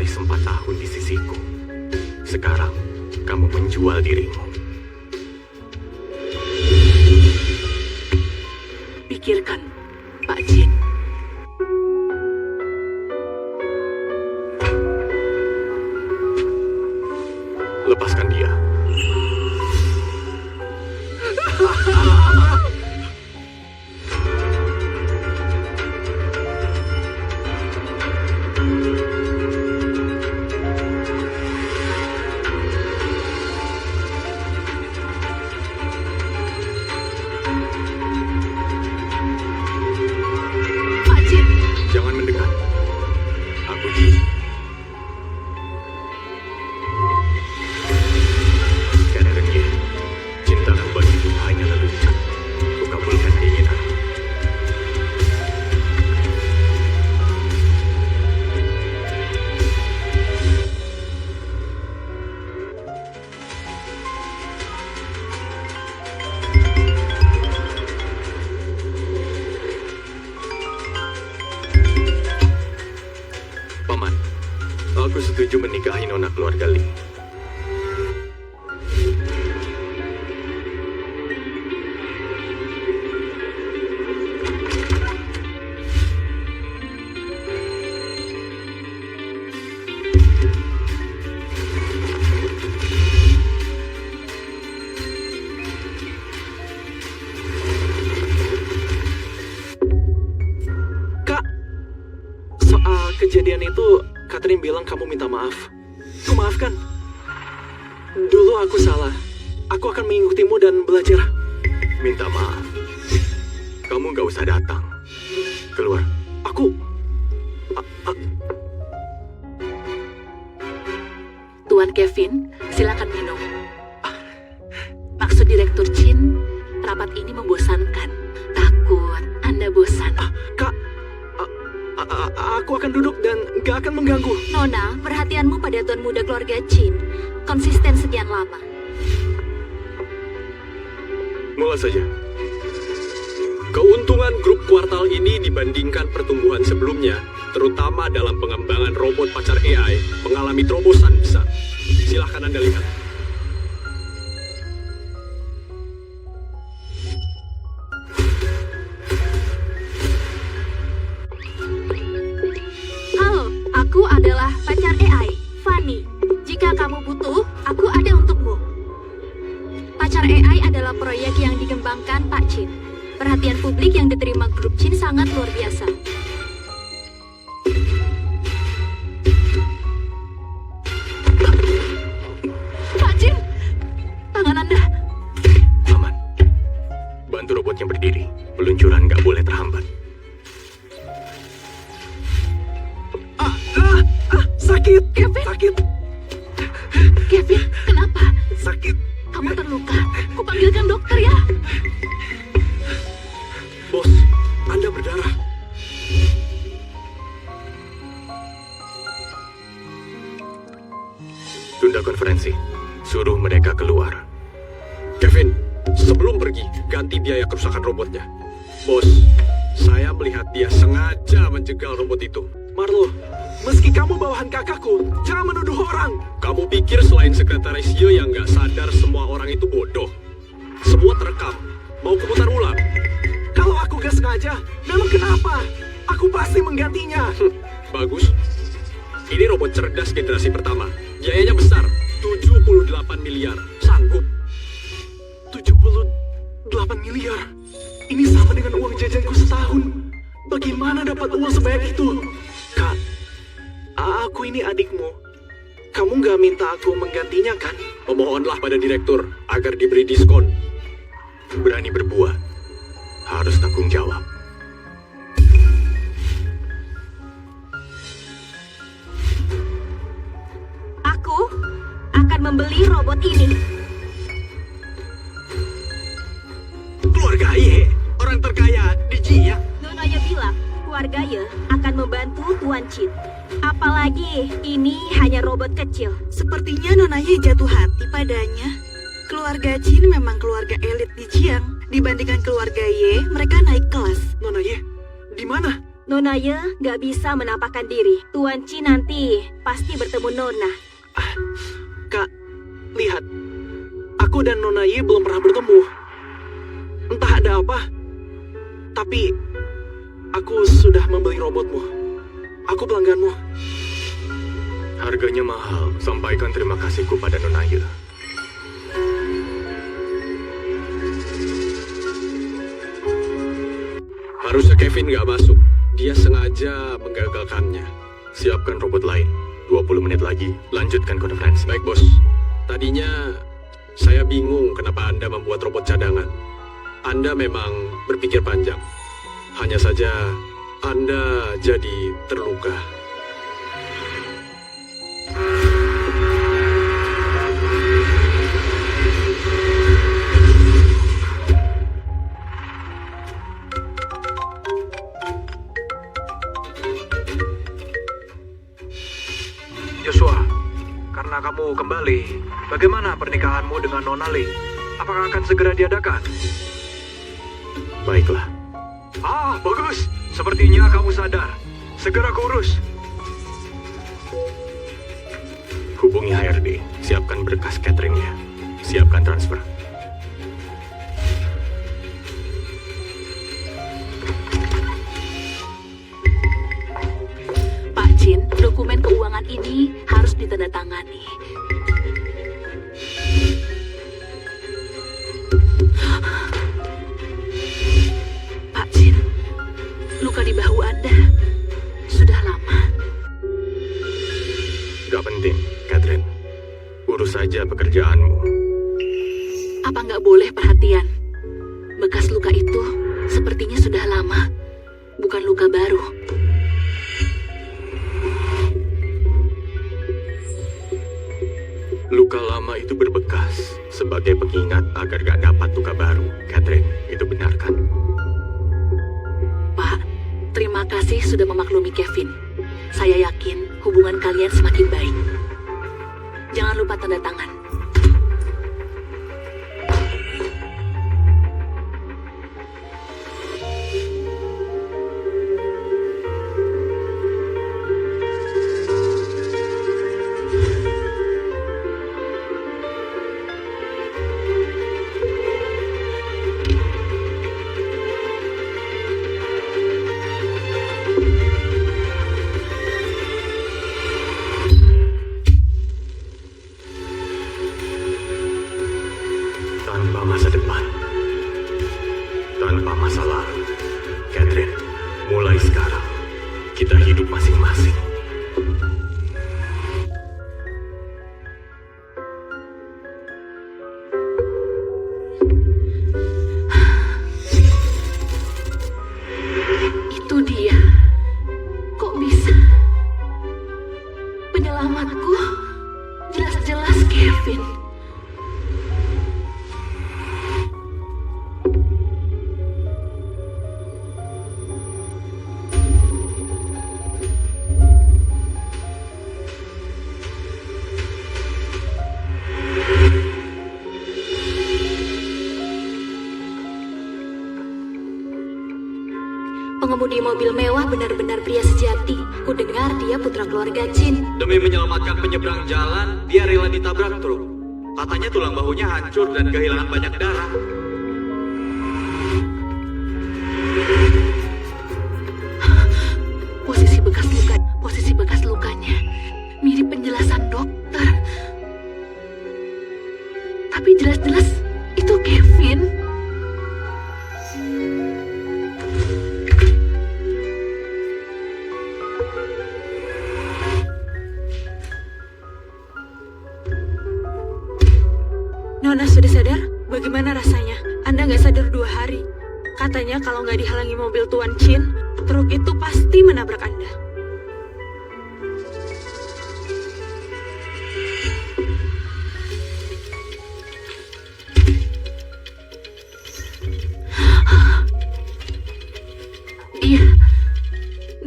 berbaris 4 tahun di sisiku. Sekarang, kamu menjual dirimu. Pikirkan, Pak Jin. Lepaskan dia. Pak Jin, Jangan mendekat. Aku Jin. Tiada renye. Cintaku bagiku hanya lelucon. Ku kabulkan keinginan. Paman, aku setuju menikahi nona keluarga Lee. Kak, soal kejadian itu, Catherine bilang kamu minta maaf. Ku maafkan. Dulu aku salah. Aku akan mengikutimu dan belajar. Minta maaf. Kamu gak usah datang. Keluar. Aku... Tuan Kevin, silakan minum. Maksud Direktur Chin, rapat ini membosankan. Takut Anda bosan. Kak, aku akan duduk dan gak akan mengganggu. Nona, perhatianmu pada tuan muda keluarga Chin konsisten sekian lama. Mulai saja. Keuntungan grup kuartal ini dibandingkan pertumbuhan sebelumnya, terutama dalam pengembangan robot pacar AI, mengalami terobosan besar. Silahkan Anda lihat. Halo, aku adalah pacar AI, Fanny. Jika kamu butuh, aku ada untukmu. Pacar AI adalah proyek yang dikembangkan Pak Chin. Perhatian publik yang diterima grup Chin sangat luar biasa. Pak Chin, tangan Anda. Aman. Bantu robotnya berdiri. Peluncuran gak boleh terhambat. Sakit. Kevin. Sakit. Kevin, kenapa? Sakit. Kamu terluka. Kupanggilkan dokter ya. Bos, Anda berdarah. Tunda konferensi. Suruh mereka keluar. Kevin, sebelum pergi, ganti biaya kerusakan robotnya. Bos, saya melihat dia sengaja menjegal robot itu. Marlo, meski kamu bawahan kakakku, jangan menuduh orang. Kamu pikir selain sekretaris Yo yang nggak sadar semua orang itu bodoh? Semua terekam. Mau kuputar ulang? Kalau aku gak sengaja, memang kenapa? Aku pasti menggantinya. Bagus. Ini robot cerdas generasi pertama. Biayanya besar, 78 miliar. Sanggup. 78 miliar. Ini sama dengan uang jajanku setahun. Bagaimana dapat uang sebanyak itu? Kak, aku ini adikmu. Kamu gak minta aku menggantinya kan? Pemohonlah pada direktur agar diberi diskon. Berani berbuat. Harus tanggung jawab. Aku akan membeli robot ini. Keluarga Ye, orang terkaya di Jia. Nonanya bilang keluarga Ye akan membantu Tuan Chin. Apalagi ini hanya robot kecil. Sepertinya Nona Ye jatuh hati padanya. Keluarga Chin memang keluarga elit di Jiang. Dibandingkan keluarga Ye, mereka naik kelas. Nona Ye, di mana? Nona Ye nggak bisa menampakkan diri. Tuan Qin nanti pasti bertemu Nona. Kak, lihat. Aku dan Nona Ye belum pernah bertemu. Entah ada apa. Tapi, aku sudah membeli robotmu. Aku pelangganmu. Harganya mahal. Sampaikan terima kasihku pada Nona Ye. Harusnya Kevin nggak masuk. Dia sengaja menggagalkannya. Siapkan robot lain. 20 menit lagi, lanjutkan konferensi. Baik, Bos. Tadinya saya bingung kenapa Anda membuat robot cadangan. Anda memang berpikir panjang. Hanya saja Anda jadi terluka. Joshua, karena kamu kembali, bagaimana pernikahanmu dengan Nona Lee? Apakah akan segera diadakan? Baiklah. Ah, bagus. Sepertinya kamu sadar. Segera kurus. Hubungi HRD. Siapkan berkas cateringnya. Siapkan transfer. Pak Jin, dokumen keuangan ini harus ditandatangani. Pak Jin, luka di bahu Anda sudah lama. Gak penting, Catherine. Urus saja pekerjaanmu. Apa nggak boleh perhatian? Bekas luka itu sepertinya sudah lama, bukan luka baru. Luka lama itu berbekas sebagai pengingat agar gak dapat luka baru. Catherine, itu benar kan? Pak, terima kasih sudah memaklumi Kevin. Saya yakin hubungan kalian semakin baik. Jangan lupa tanda tangan. Tanpa masa depan, tanpa masa lalu. Catherine, mulai sekarang kita hidup masing-masing. Itu dia. Kok bisa? Penyelamatku jelas-jelas Kevin. Pengemudi mobil mewah benar-benar pria sejati. Ku dengar dia putra keluarga Qin. Demi menyelamatkan penyeberang jalan, dia rela ditabrak truk. Katanya tulang bahunya hancur dan kehilangan banyak darah. Posisi bekas lukanya mirip penjelasan dokter. Tapi jelas-jelas itu Kevin. Nona sudah sadar? Bagaimana rasanya? Anda nggak sadar 2 hari. Katanya kalau nggak dihalangi mobil Tuan Qin, truk itu pasti menabrak Anda.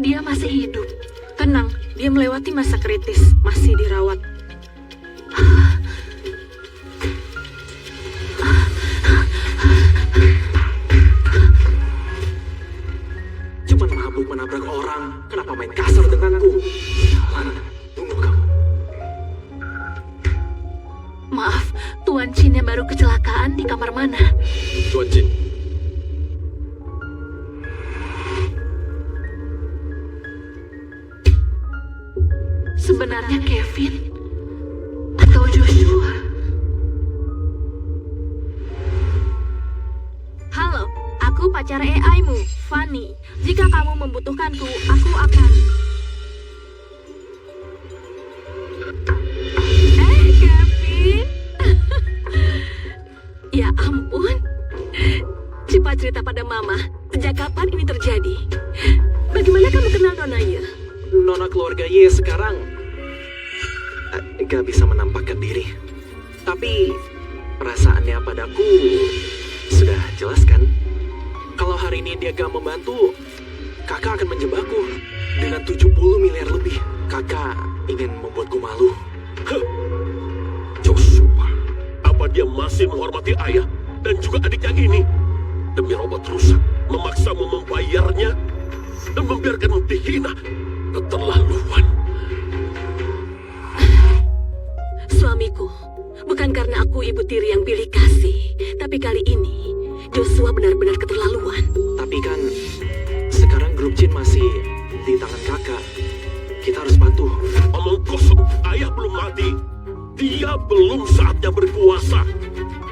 Dia masih hidup. Tenang, dia melewati masa kritis, masih dirawat. Cuma mabuk menabrak orang. Chin yang baru kecelakaan di kamar mana? Tuan Chin. Sebenarnya Kevin atau Joshua? Halo, aku pacar AI-mu, Fanny. Jika kamu membutuhkanku, aku akan... Kevin? Ya ampun. Cepat cerita pada Mama, sejak kapan ini terjadi? Bagaimana kamu kenal Nona Ye? Nona keluarga Ye sekarang gak bisa menampakkan diri. Tapi perasaannya padaku sudah jelas kan? Kalau hari ini dia gak membantu, kakak akan menjebakku. Dengan 70 miliar lebih, kakak ingin membuatku malu. Joshua, apa dia masih menghormati ayah dan juga adiknya ini? Demi robot rusak, memaksamu membayarnya dan membiarkanmu dihina. Keterlaluan. Suamiku, bukan karena aku ibu tiri yang pilih kasih, tapi kali ini Joshua benar-benar keterlaluan. Tapi kan sekarang grup Jin masih di tangan kakak. Kita harus patuh. Omong kosong, ayah belum mati. Dia belum saatnya berkuasa.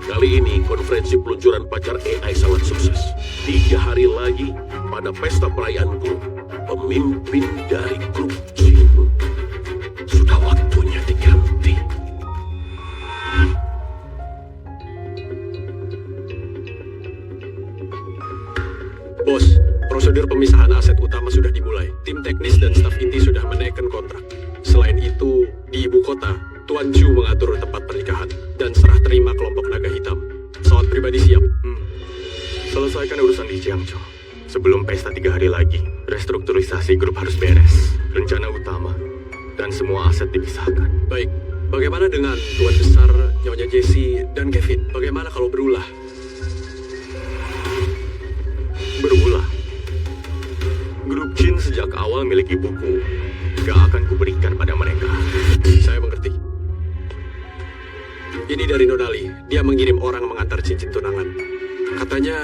Kali ini konferensi peluncuran pacar AI sangat sukses. 3 hari lagi pada pesta perayaan grup, pemimpin dari grup Jin sudah waktunya diganti. Bos, prosedur pemisahan aset utama sudah dimulai. Tim teknis dan staf inti sudah menaikkan kontrak. Selain itu, di ibu kota, Tuan Chu mengatur tempat pernikahan dan serah terima kelompok naga hitam. Pesawat pribadi siap. Selesaikan urusan di Jiangzhou. Sebelum pesta 3 hari lagi, restrukturisasi grup harus beres. Rencana utama dan semua aset dipisahkan. Baik, bagaimana dengan Tuan Besar, Nyonya Jessie, dan Kevin? Bagaimana kalau berulah? Berulah. Grup Jin sejak awal milik ibuku. Gak akan kuberikan pada mereka. Saya mengerti. Ini dari Nonali. Dia mengirim orang mengantar cincin tunangan. Katanya...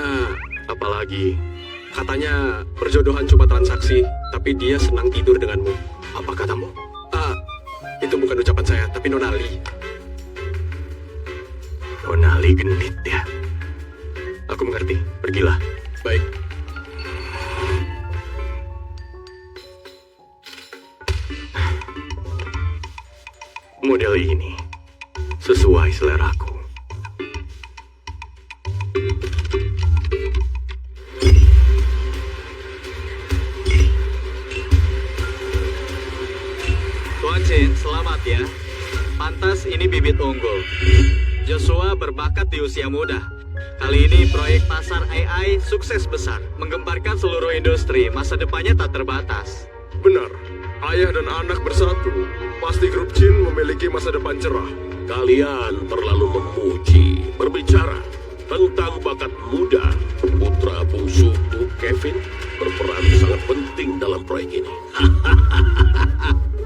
Apalagi, Katanya perjodohan cuma transaksi, tapi dia senang tidur denganmu. apa katamu? Itu bukan ucapan saya, tapi Nonali. Nonali genit ya. Aku mengerti. Pergilah. Baik. Model ini sesuai seleraku. Tuan Chin, selamat ya. Pantas ini bibit unggul. Joshua berbakat di usia muda. Kali ini proyek pasar AI sukses besar, menggemparkan seluruh industri. Masa depannya tak terbatas. Benar, ayah dan anak bersatu. Pasti grup Jin memiliki masa depan cerah. Kalian terlalu memuji, berbicara tentang bakat muda. Putra bungsuku Kevin berperan sangat penting dalam proyek ini.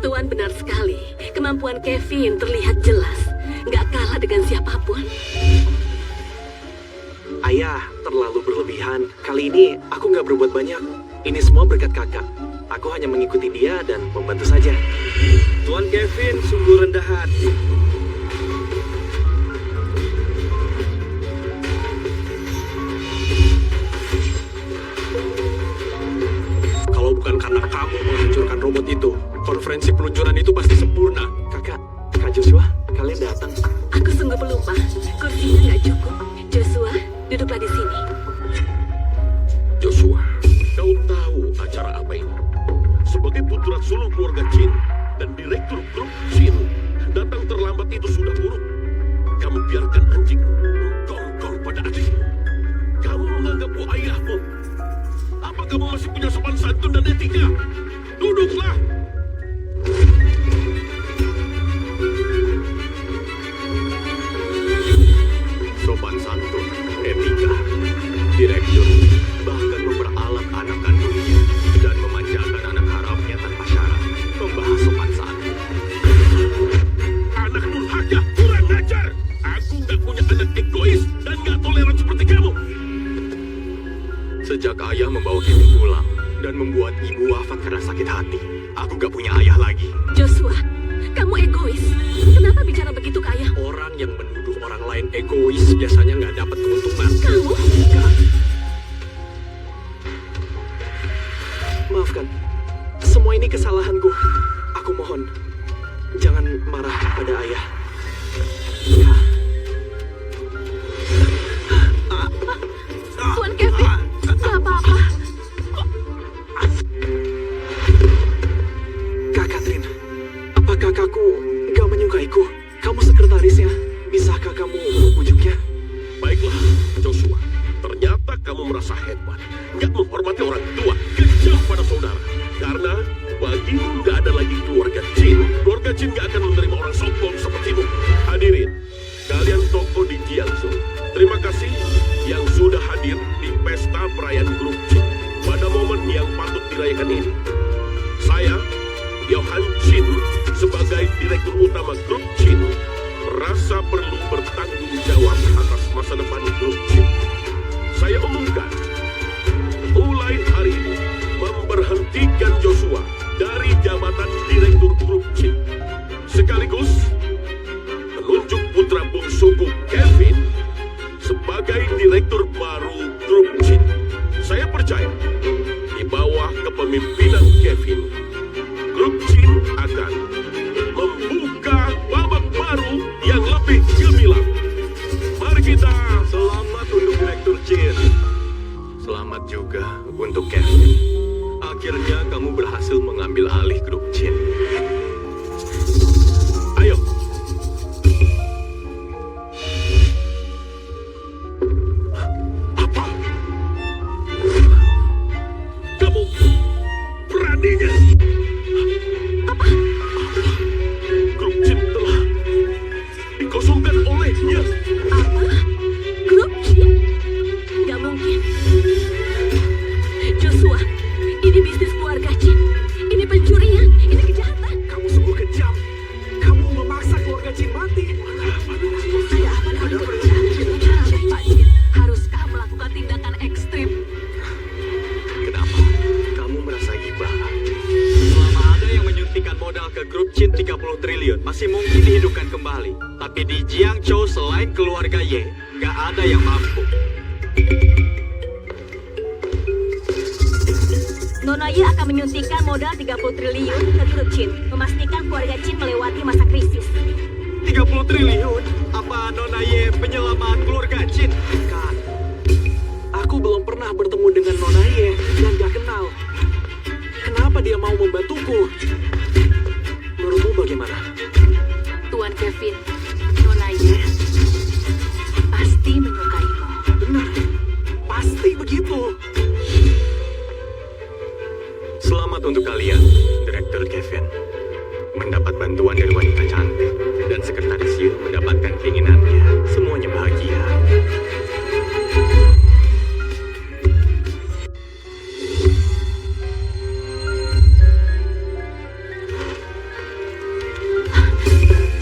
Tuan benar sekali. Kemampuan Kevin terlihat jelas. Nggak kalah dengan siapapun. Ayah, terlalu berlebihan. Kali ini aku nggak berbuat banyak. Ini semua berkat kakak. Aku hanya mengikuti dia dan membantu saja. Tuan Kevin sungguh rendah hati. Kalau bukan karena kamu menghancurkan robot itu, konferensi peluncuran itu pasti sempurna. Kak Joshua, kalian datang. Aku sungguh pelupa. Kursinya nggak cukup. Joshua, duduklah di sini. Joshua, kau tahu acara apa ini? Sebagai putra sulung keluarga Jin dan direktur grup Jin, datang terlambat Sejak ayah membawa Kevin pulang dan membuat ibu wafat karena sakit hati, aku gak punya ayah lagi. Joshua, kamu egois. Kenapa bicara begitu ke ayah? Orang yang menuduh orang lain egois biasanya nggak dapat keuntungan. Kamu? Maafkan, semua ini kesalahanku. Aku mohon, jangan marah pada ayah. Ya. Tuan Kevin, gak apa-apa. Kak Catherine, apa kakakku gak menyukaiku? Kamu sekretarisnya, bisakah kamu membujuknya? Baiklah, Joshua. Ternyata kamu merasa hebat. Nggak menghormati orang tua. Kejam pada saudara. Karena bagimu nggak ada lagi keluarga Jin. Keluarga Jin nggak akan menerima orang sombong sepertimu. Hadirin, kalian tokoh di Jiangsu. Terima kasih yang sudah hadir di pesta perayaan grup Jin. Pada momen yang patut dirayakan ini, saya, Johan Jin, sebagai Direktur Utama grup Jin, merasa perlu bertanggung jawab atas masa depan grup Jin. Saya umumkan, mulai hari ini, memberhentikan Joshua dari jabatan Direktur Grup Jin. Sekaligus, menunjuk putra bungsuku Kevin sebagai Direktur baru Grup Jin. Saya percaya, di bawah kepemimpinan Kevin, Grup Jin akan membuka babak baru yang lebih gemilang. Mari kita Selamat untuk Direktur Jin. Selamat juga untuk Kevin. Akhirnya kamu berhasil mengambil alih grup Jin. ayo. Apa? Kamu beraninya? Apa? Grup Jin telah dikosongkan olehnya. Apa? Grup Jin? Gak mungkin. Joshua, ini bisnis keluarga Jin. Ini pencurian. Ini kejahatan. Kamu sungguh kejam. Kamu memaksa keluarga Jin mati. Ada apa dengan perusahaan Pak Jin? Haruskah melakukan tindakan ekstrim? Kenapa? Kamu merasa iba? Selama ada yang menyuntikkan modal ke grup Jin 30 triliun, masih mungkin dihidupkan kembali. Tapi di Jiangzhou selain keluarga Ye, nggak ada yang mampu. Nona Ye akan menyuntikkan modal 30 triliun ke grup Jin, memastikan keluarga Jin melewati masa krisis. 30 triliun? Apa Nona Ye penyelamat keluarga Jin? Kak, aku belum pernah bertemu dengan Nona Ye dan gak kenal. Kenapa dia mau membantuku? Menurutmu bagaimana? Tuan Kevin, Nona Ye pasti menyukaimu. Benar, pasti begitu. Selamat untuk kalian, Direktur Kevin. Mendapat bantuan dari wanita cantik dan sekretaris Yu mendapatkan keinginannya. Semuanya bahagia.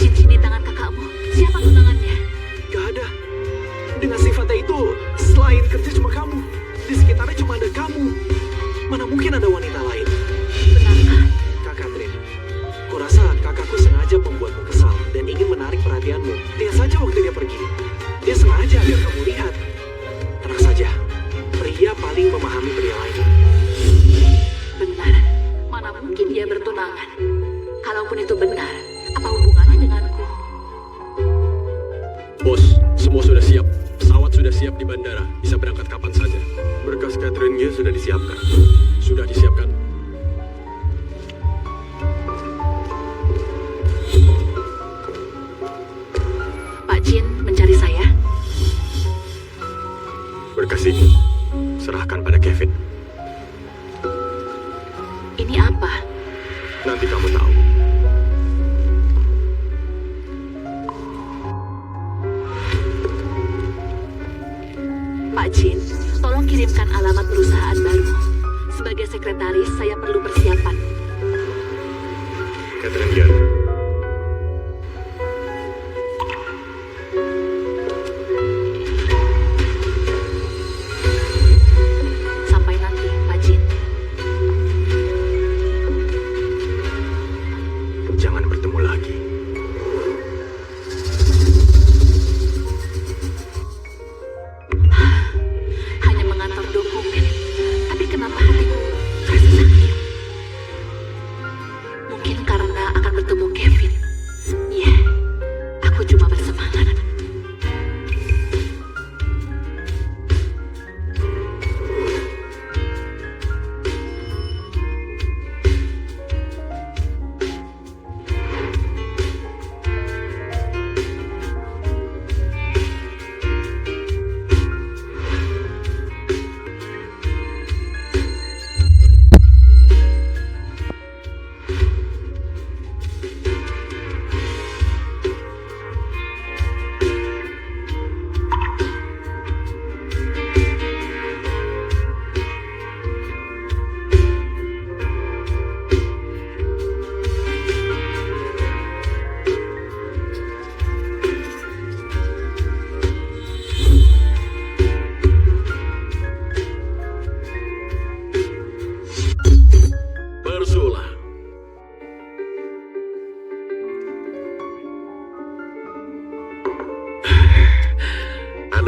Cincin di tangan kakakmu, siapa tunangannya? Gak ada. Dengan sifatnya itu, selain kerja cuma kamu, di sekitarnya cuma ada kamu. Mana mungkin ada wanita lain? Benarkah? Kak Catherine, kurasa kakakku sengaja membuatmu kesal dan ingin menarik perhatianmu. Lihat saja waktu dia pergi. Dia sengaja agar kamu lihat. Tenang saja, pria paling memahami pria lain. Benar. Mana mungkin dia bertunangan? Kalaupun itu benar, apa hubungannya denganku? Bos, semua sudah siap. Pesawat sudah siap di bandara. Bisa berangkat kapan saja. Berkas Catherine Yu sudah disiapkan. Sudah disiapkan. Pak Jin mencari saya. Berkas ini serahkan pada Kevin. Ini apa? Nanti kamu tahu. Pak Jin, tolong kirimkan alamat perusahaan baru. Sebagai sekretaris, saya perlu persiapan. Catherine Yu.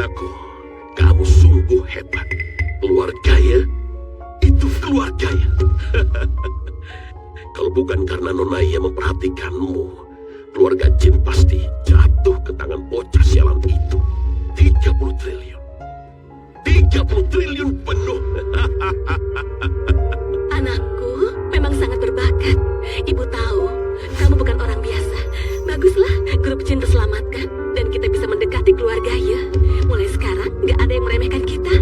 Anakku, kamu sungguh hebat. Keluarganya, itu keluarganya. Kalau bukan karena Nonaya memperhatikanmu, keluarga Jin pasti jatuh ke tangan bocah sialan itu. 30 triliun. 30 triliun penuh. Anakku memang sangat berbakat. Ibu tahu, kamu bukan orang biasa. Baguslah, grup Jin terselamatkan dan kita bisa mendekati keluarganya. Mulai sekarang, nggak ada yang meremehkan kita.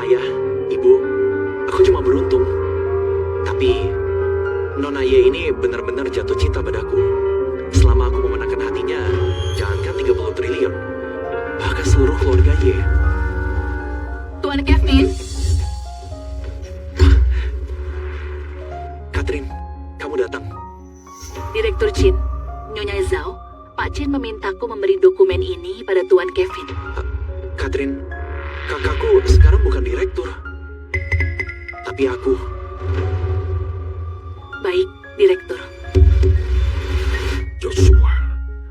Ayah, Ibu, aku cuma beruntung. Tapi Nonaya ini benar-benar jatuh cinta padaku. Selama aku memenangkan hatinya, jangankan 30 triliun, bahkan seluruh keluarganya. Tuan Kevin, Catherine, kamu datang. Direktur Jin, Nyonya Zhao, Pak Jin memintaku memberi dokumen ini pada Tuan Kevin. Catherine, kakakku sekarang bukan direktur. Tapi aku. Baik, Direktur. Joshua,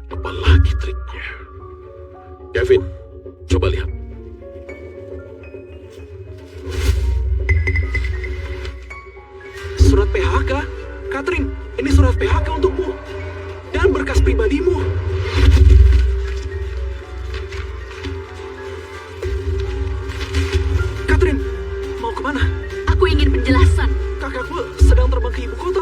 apalagi triknya? Kevin, coba lihat. Surat PHK? Catherine, ini surat PHK untukmu. Dan berkas pribadimu. Catherine, mau kemana? aku ingin penjelasan. Kakakku sedang terbang ke ibu kota.